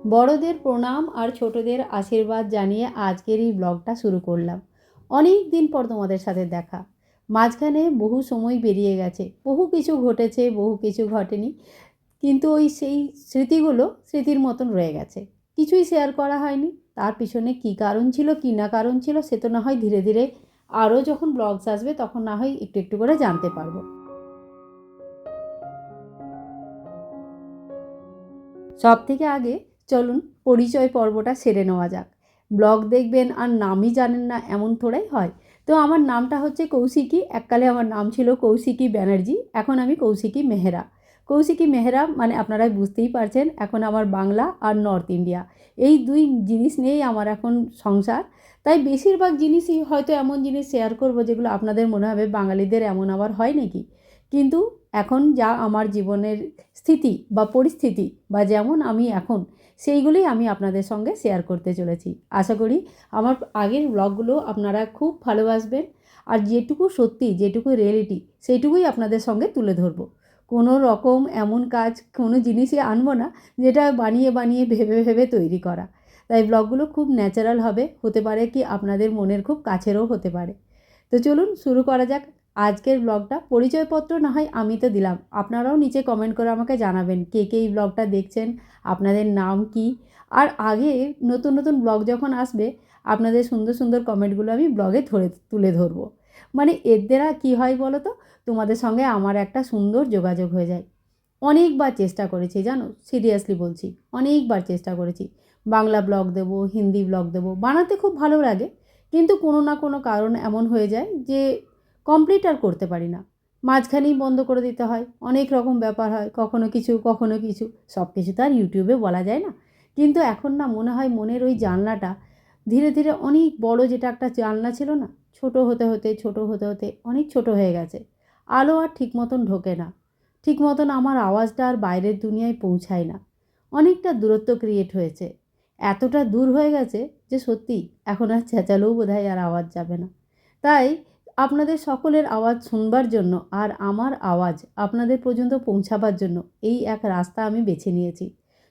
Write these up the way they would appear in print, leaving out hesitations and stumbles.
বড়দের প্রণাম আর ছোটদের আশীর্বাদ জানিয়ে আজকের এই ব্লগটা শুরু করলাম। অনেক দিন পর তোমাদের সাথে দেখা। মাঝখানে বহু সময় বেরিয়ে গেছে, বহু কিছু ঘটেছে, বহু কিছু ঘটেনি, কিন্তু ওই সেই স্মৃতিগুলো স্মৃতির মতন রয়ে গেছে। কিছুই শেয়ার করা হয়নি। তার পিছনে কী কারণ ছিল, কী না কারণ ছিল, সে তো না হয় ধীরে ধীরে আরও যখন ব্লগস আসবে তখন না হয় একটু একটু করে জানতে পারবো। সব থেকে আগে চলুন পরিচয় পর্বটা সেরে নেওয়া যাক। ব্লগ দেখবেন আর নামই জানেন না এমন থোড়াই হয়। তো আমার নামটা হচ্ছে কৌশিকী। এককালে আমার নাম ছিল কৌশিকী ব্যানার্জি, এখন আমি কৌশিকী মেহরা। কৌশিকী মেহরা মানে আপনারাই বুঝতেই পারছেন, এখন আমার বাংলা আর নর্থ ইন্ডিয়া এই দুই জিনিস নিয়েই আমার এখন সংসার। তাই বেশিরভাগ জিনিসই হয়তো এমন জিনিস শেয়ার করব যেগুলো আপনাদের মনে হবে বাঙালিদের এমন আবার হয় নাকি। কিন্তু এখন যা আমার জীবনের স্থিতি বা পরিস্থিতি বা যেমন আমি এখন, সেইগুলোই আমি আপনাদের সঙ্গে শেয়ার করতে চলেছি। আশা করি আমার আগের ব্লগগুলো আপনারা খুব ভালোবাসবেন, আর যেটুকু সত্যি, যেটুকু রিয়েলিটি, সেইটুকুই আপনাদের সঙ্গে তুলে ধরবো। কোনো রকম এমন কাজ, কোনো জিনিসই আনবো না যেটা বানিয়ে বানিয়ে ভেবে ভেবে তৈরি করা। তাই ব্লগগুলো খুব ন্যাচারাল হবে, হতে পারে কি আপনাদের মনের খুব কাছেরও হতে পারে। তো চলুন শুরু করা যাক আজকের ব্লগটা। পরিচয়পত্র না হয় আমি তো দিলাম, আপনারাও নিচে কমেন্ট করে আমাকে জানাবেন কে কে এই ব্লগটা দেখছেন, আপনাদের নাম কি। আর আগে নতুন নতুন ব্লগ যখন আসবে, আপনাদের সুন্দর সুন্দর কমেন্টগুলো আমি ব্লগে তুলে ধরবো। মানে এর দ্বারা কী হয় বলো তো, তোমাদের সঙ্গে আমার একটা সুন্দর যোগাযোগ হয়ে যায়। অনেকবার চেষ্টা করেছি জানো, সিরিয়াসলি বলছি, অনেকবার চেষ্টা করেছি। বাংলা ব্লগ দেবো, হিন্দি ব্লগ দেবো, বানাতে খুব ভালো লাগে, কিন্তু কোনো না কোনো কারণ এমন হয়ে যায় যে কমপ্লিট আর করতে পারি না। মাঝখানেই বন্ধ করে দিতে হয়, অনেক রকম ব্যাপার হয়, কখনো কিছু কখনো কিছু, সব কিছু তো আর ইউটিউবে বলা যায় না। কিন্তু এখন না মনে হয় মনের ওই জানলাটা ধীরে ধীরে অনেক বড়, যেটা একটা জানলা ছিল না, ছোট হতে হতে ছোট হতে হতে অনেক ছোট হয়ে গেছে। আলো আর ঠিক মতন ঢোকে না, ঠিক মতন আমার আওয়াজটা আর বাইরের দুনিয়ায় পৌঁছায় না। অনেকটা দূরত্ব ক্রিয়েট হয়েছে, এতটা দূর হয়ে গেছে যে সত্যি এখন আর চেঁচালেও বোধহয় আর আওয়াজ যাবে না। তাই আপনাদের সকলের আওয়াজ শুনবার জন্য আর আমার আওয়াজ আপনাদের পর্যন্ত পৌঁছাবার জন্য এই এক রাস্তা আমি বেছে নিয়েছি।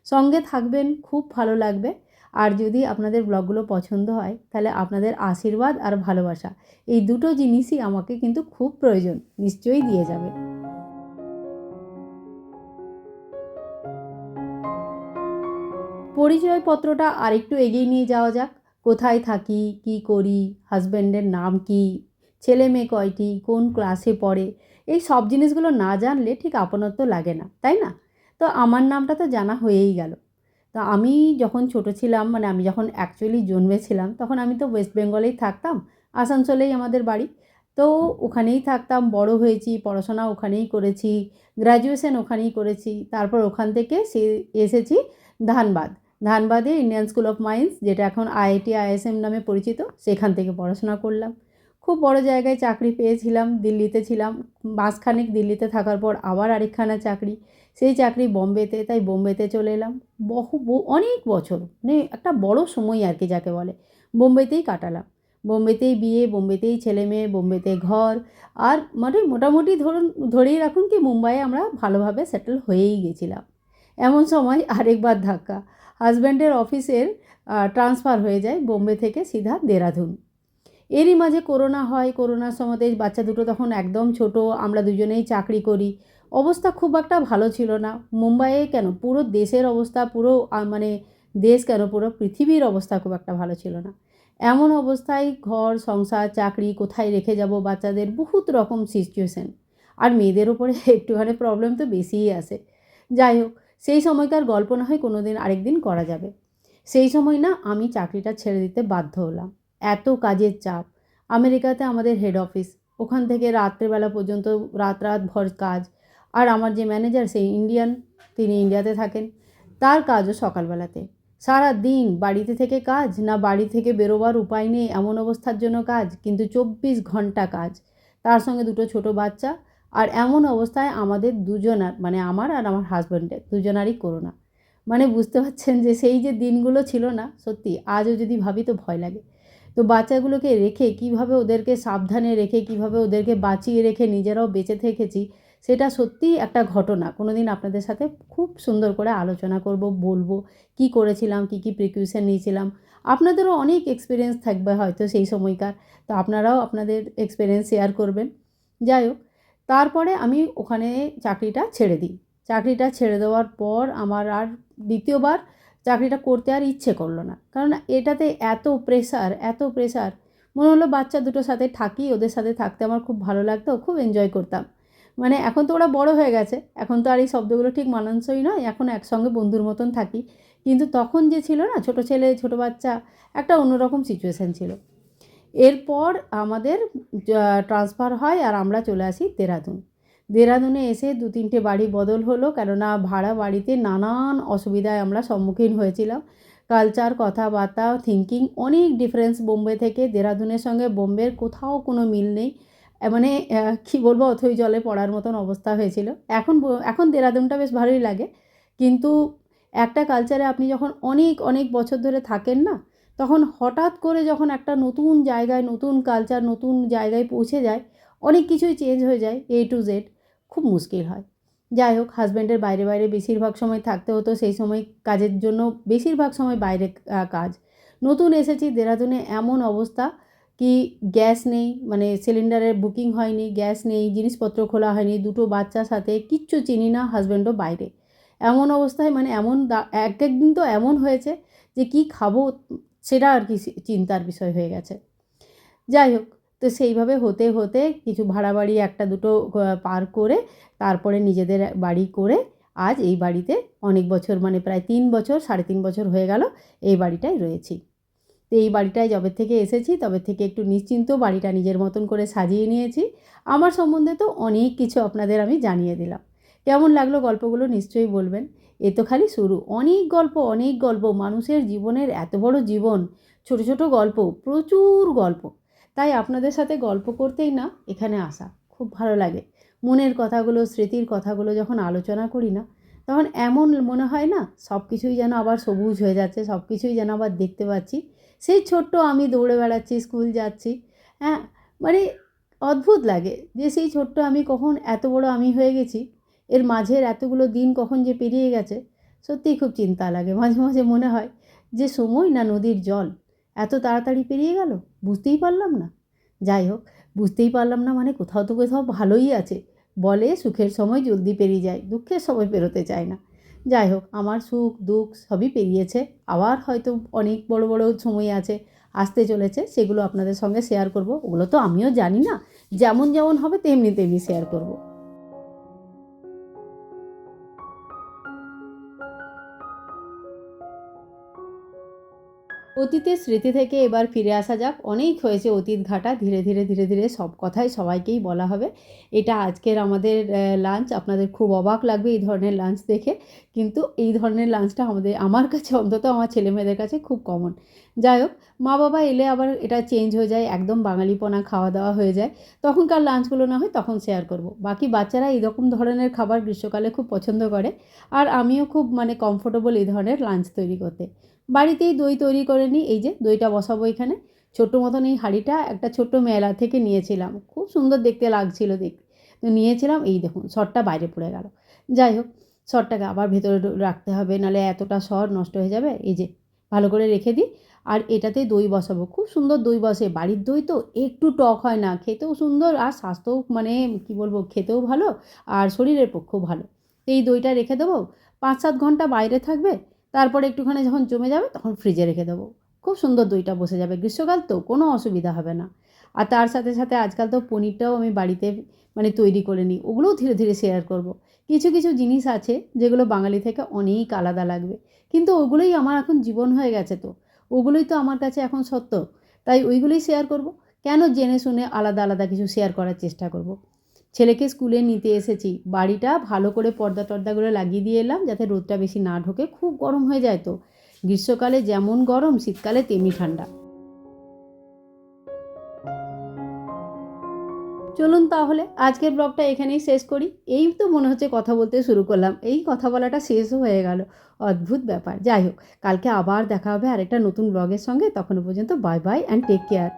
সঙ্গে থাকবেন, খুব ভালো লাগবে। আর যদি আপনাদের ব্লগগুলো পছন্দ হয় তাহলে আপনাদের আশীর্বাদ আর ভালোবাসা, এই দুটো জিনিসই আমাকে কিন্তু খুব প্রয়োজন, নিশ্চয়ই দিয়ে যাবে। পরিচয়পত্রটা আরেকটু এগিয়ে নিয়ে যাওয়া যাক। কোথায় থাকি, কি করি, হাজব্যান্ডের নাম কি, ছেলে মেয়ে কয়টি, কোন ক্লাসে পড়ে, এই সব জিনিসগুলো না জানলে ঠিক আপনত্ব লাগে না, তাই না? তো আমার নামটা তো জানা হয়েই গেল। তো আমি যখন ছোটো ছিলাম, মানে আমি যখন অ্যাকচুয়ালি জন্মেছিলাম, তখন আমি তো ওয়েস্ট বেঙ্গলেই থাকতাম, আসানসোলেই আমাদের বাড়ি। তো ওখানেই থাকতাম, বড় হয়েছি, পড়াশোনা ওখানেই করেছি, গ্র্যাজুয়েশন ওখানেই করেছি। তারপর ওখান থেকে এসেছি ধানবাদ। ধানবাদে ইন্ডিয়ান স্কুল অফ মাইন্স, যেটা এখন আইআইটি আইএসএম নামে পরিচিত, সেখান থেকে পড়াশোনা করলাম। খুব বড় জায়গায় চাকরি পেয়েছিলাম, দিল্লিতে ছিলাম। মাসখানেক দিল্লিতে থাকার পর আবার আরেকখানা চাকরি, সেই চাকরি বোম্বেতে, তাই বোম্বেতে চলে এলাম। অনেক বছর, মানে একটা বড় সময় আর কি যাকে বলে, বোম্বেতেই কাটালাম। বোম্বেতেই বিয়ে, বোম্বেতেই ছেলে মেয়ে, বোম্বেতে ঘর। আর মানে মোটামুটি ধরেই রাখুন কি মুম্বাইয়ে আমরা ভালোভাবে সেটেল হয়েই গেছিলাম। এমন সময় আরেকবার ধাক্কা, হাজব্যান্ডের অফিসের ট্রান্সফার হয়ে যায় বোম্বে থেকে সিধা দেরাদুন। এরই মাঝে করোনা হয়, করোনার সময়তে বাচ্চা দুটো তখন একদম ছোট, আমরা দুজনেই চাকরি করি। অবস্থা খুব একটা ভালো ছিল না মুম্বাইয়ে, কেন পুরো দেশের অবস্থা, পুরো মানে দেশ কেন পুরো পৃথিবীর অবস্থা খুব একটা ভালো ছিল না। এমন অবস্থায় ঘর সংসার চাকরি কোথায় রেখে যাব, বাচ্চাদের বহুত রকম সিচুয়েশন, আর মেয়েদের ওপরে একটুখানি প্রবলেম তো বেশিই আসে। যাই হোক, সেই সময়কার গল্প না হয় কোনো দিন আরেক দিন করা যাবে। সেই সময় না আমি চাকরিটা ছেড়ে দিতে বাধ্য হলাম, এত কাজের চাপ। আমেরিকাতে আমাদের হেড অফিস, ওখান থেকে রাত্রেবেলা পর্যন্ত রাত রাত ভর কাজ। আর আমার যে ম্যানেজার সেই ইন্ডিয়ান, তিনি ইন্ডিয়াতে থাকেন, তার কাজও সকালবেলাতে। সারা দিন বাড়িতে থেকে কাজ, না বাড়ি থেকে বেরোবার উপায় নেই এমন অবস্থার জন্য কাজ, কিন্তু 24 ঘন্টা কাজ, তার সঙ্গে দুটো ছোট বাচ্চা। আর এমন অবস্থায় আমাদের দুজনার, মানে আমার আর আমার হাজব্যান্ডের দুজনারই করোনা। মানে বুঝতে পারছেন যে সেই যে দিনগুলো ছিল না, সত্যি আজও যদি ভাবি তো ভয় লাগে। তো বাচ্চাগুলোকে রেখে কীভাবে ওদেরকে সাবধানে রেখে, কীভাবে ওদেরকে বাঁচিয়ে রেখে নিজেরাও বেঁচে থেকেছি, সেটা সত্যিই একটা ঘটনা। কোনো দিন আপনাদের সাথে খুব সুন্দর করে আলোচনা করব, বলবো কী করেছিলাম, কী কী প্রিকশন নিয়েছিলাম। আপনাদেরও অনেক এক্সপিরিয়েন্স থাকবে হয়তো সেই সময়কার, তো আপনারাও আপনাদের এক্সপিরিয়েন্স শেয়ার করবেন। যাই হোক, তারপরে আমি ওখানে চাকরিটা ছেড়ে দিই। চাকরিটা ছেড়ে দেওয়ার পর আমার আর দ্বিতীয়বার চাকরিটা করতে আর ইচ্ছে করলো না, কারণ এটাতে এত প্রেশার, এত প্রেশার। মনে হলো বাচ্চা দুটোর সাথে থাকি, ওদের সাথে থাকতে আমার খুব ভালো লাগতো, খুব এনজয় করতাম। মানে এখন তো ওরা বড় হয়ে গেছে, এখন তো আর এই শব্দগুলো ঠিক মানানসই নয়, এখন একসঙ্গে বন্ধুর মতন থাকি। কিন্তু তখন যে ছিল না, ছোটো ছেলে ছোটো বাচ্চা, একটা অন্যরকম সিচুয়েশান ছিল। এরপর আমাদের ট্রান্সফার হয় আর আমরা চলে আসি দেরাদুন। দেরাদুনে এসে 2-3টে বাড়ি বদল হলো, কেননা ভাড়া বাড়িতে নানান অসুবিধায় আমরা সম্মুখীন হয়েছিলাম। কালচার, কথাবার্তা, থিঙ্কিং অনেক ডিফারেন্স বোম্বে থেকে। দেরাদুনের সঙ্গে বোম্বের কোথাও কোনো মিল নেই। মানে কী বলবো, অথই জলে পড়ার মতন অবস্থা হয়েছিল। এখন দেরাদুনটা বেশ ভালোই লাগে, কিন্তু একটা কালচারে আপনি যখন অনেক অনেক বছর ধরে থাকেন না, তখন হঠাৎ করে যখন একটা নতুন জায়গায়, নতুন কালচার, নতুন জায়গায় পৌঁছে যায়, অনেক কিছুই চেঞ্জ হয়ে যায় A to Z, খুব মুশকিল হয়। যাই হোক, হাজব্যান্ডের বাইরে বাইরে বেশিরভাগ সময় থাকতে হতো। সেই সময় কাজের জন্য বেশিরভাগ সময় বাইরে কাজ। নতুন এসেছি দেরাদুনে, এমন অবস্থা কি গ্যাস নেই, মানে সিলিন্ডারের বুকিং হয়নি, গ্যাস নেই, জিনিসপত্র খোলা হয়নি, দুটো বাচ্চার সাথে, কিচ্ছু চিনি না, হাজব্যান্ডও বাইরে। এমন অবস্থায় মানে এমন এক একদিন তো এমন হয়েছে যে কী খাবো সেটা আর কি চিন্তার বিষয় হয়ে গেছে। যাই হোক, তো সেইভাবে হতে হতে কিছু ভাড়া বাড়ি একটা দুটো পার করে তারপরে নিজেদের বাড়ি করে আজ এই বাড়িতে অনেক বছর, মানে প্রায় 3 বছর, 3.5 বছর হয়ে গেল এই বাড়িটায় রয়েছি। তো এই বাড়িটায় যবে থেকে এসেছি তবে থেকে একটু নিশ্চিন্ত, বাড়িটা নিজের মতন করে সাজিয়ে নিয়েছি। আমার সম্বন্ধে তো অনেক কিছু আপনাদের আমি জানিয়ে দিলাম। কেমন লাগলো গল্পগুলো নিশ্চয়ই বলবেন। এ তো খালি শুরু, অনেক গল্প, অনেক গল্প। মানুষের জীবনের এত বড় জীবন, ছোট ছোট গল্প, প্রচুর গল্প। তাই আপনাদের সাথে গল্প করতেই না এখানে আসা, খুব ভালো লাগে। মনের কথাগুলো, স্মৃতির কথাগুলো যখন আলোচনা করি না, তখন এমন মনে হয় না সব কিছুই যেন আবার সবুজ হয়ে যাচ্ছে, সব কিছুই যেন আবার দেখতে পাচ্ছি। সেই ছোট্ট আমি দৌড়ে বেড়াচ্ছি, স্কুল যাচ্ছি, হ্যাঁ, মানে অদ্ভুত লাগে যে সেই ছোট্ট আমি কখন এত বড় আমি হয়ে গেছি। এর মাঝের এতগুলো দিন কখন যে পেরিয়ে গেছে, সত্যিই খুব চিন্তা লাগে। মাঝে মাঝে মনে হয় যে সময় না নদীর জল, এত তাড়াতাড়ি পেরিয়ে গেল, বুঝতেই পারলাম না। যাই হোক, বুঝতেই পারলাম না মানে কোথাও তো কোথাও ভালোই আছে। বলে সুখের সময় জলদি পেরিয়ে যায়, দুঃখের সময় পেরোতে চায় না। যাই হোক, আমার সুখ দুঃখ সবই পেরিয়েছে, আবার হয়তো অনেক বড় বড় সময় আছে, আসতে চলেছে, সেগুলো আপনাদের সঙ্গে শেয়ার করব। ওগুলো তো আমিও জানি না, যেমন যেমন হবে তেমনি তেমনি শেয়ার করব। অতীতের স্মৃতি থেকে এবার ফিরে আসা যাক। অনেক হয়েছে অতীত ঘাটা, ধীরে ধীরে ধীরে ধীরে সব কথাই সবাইকেই বলা হবে। এটা আজকের আমাদের লাঞ্চ। আপনাদের খুব অবাক লাগবে এই ধরনের লাঞ্চ দেখে, কিন্তু এই ধরনের লাঞ্চটা আমার কাছে, অন্তত আমার ছেলেমেয়েদের কাছে খুব কমন। যাই হোক, মা বাবা এলে আবার এটা চেঞ্জ হয়ে যায়, একদম বাঙালিপনা খাওয়া দাওয়া হয়ে যায়। তখনকার লাঞ্চগুলো না হয় তখন শেয়ার করব। বাকি বাচ্চারা এইরকম ধরনের খাবার গ্রীষ্মকালে খুব পছন্দ করে, আর আমিও খুব মানে কমফোর্টেবল এই ধরনের লাঞ্চ তৈরি করতে। বাড়িতেই দই তৈরি করে নিই। এই যে দইটা বসাবো এখানে, ছোট্ট মতন এই হাঁড়িটা একটা ছোট্ট মেলা থেকে নিয়েছিলাম, খুব সুন্দর দেখতে লাগছিল দেখতে। তো নিয়েছিলাম, এই দেখুন সরটা বাইরে পড়ে গেল। যাই হোক, সরটাকে আবার ভেতরে রাখতে হবে, নাহলে এতটা সর নষ্ট হয়ে যাবে। এই যে ভালো করে রেখে দিই, আর এটাতে দই বসাবো। খুব সুন্দর দই বসে, বাড়ির দই তো একটু টক হয় না, খেতেও সুন্দর, আর স্বাস্থ্যও মানে কী বলবো, খেতেও ভালো আর শরীরের পক্ষেও ভালো। এই দইটা রেখে দেবো, 5-7 ঘন্টা বাইরে থাকবে, তারপরে একটুখানি যখন জমে যাবে তখন ফ্রিজে রেখে দেবো। খুব সুন্দর দইটা বসে যাবে, গ্রীষ্মকাল তো কোনো অসুবিধা হবে না। আর তার সাথে সাথে আজকাল তো পনিরটাও আমি বাড়িতে মানে তৈরি করে নিই, ওগুলোও ধীরে ধীরে শেয়ার করব। কিছু কিছু জিনিস আছে যেগুলো বাঙালি থেকে অনেক আলাদা লাগবে, কিন্তু ওগুলোই আমার এখন জীবন হয়ে গেছে, তো ওগুলোই তো আমার কাছে এখন সত্য। তাই ওইগুলোই শেয়ার করব। কেন জেনে শুনে আলাদা আলাদা কিছু শেয়ার করার চেষ্টা করব। ছেলেকে স্কুলে নিতে এসেছি, বাড়িটা ভালো করে পর্দা টর্দাগুলো লাগিয়ে দিয়ে এলাম যাতে রোদটা বেশি না ঢোকে, খুব গরম হয়ে যায় তো। গ্রীষ্মকালে যেমন গরম, শীতকালে তেমনি ঠান্ডা। চলুন তাহলে আজকের ব্লগটা এখানেই শেষ করি। এই তো মনে হচ্ছে কথা বলতে শুরু করলাম, এই কথা বলাটা শেষও হয়ে গেল। অদ্ভুত ব্যাপার। যাই হোক, কালকে আবার দেখা হবে আরেকটা নতুন ব্লগের সঙ্গে। তখনও পর্যন্ত bye bye and take care.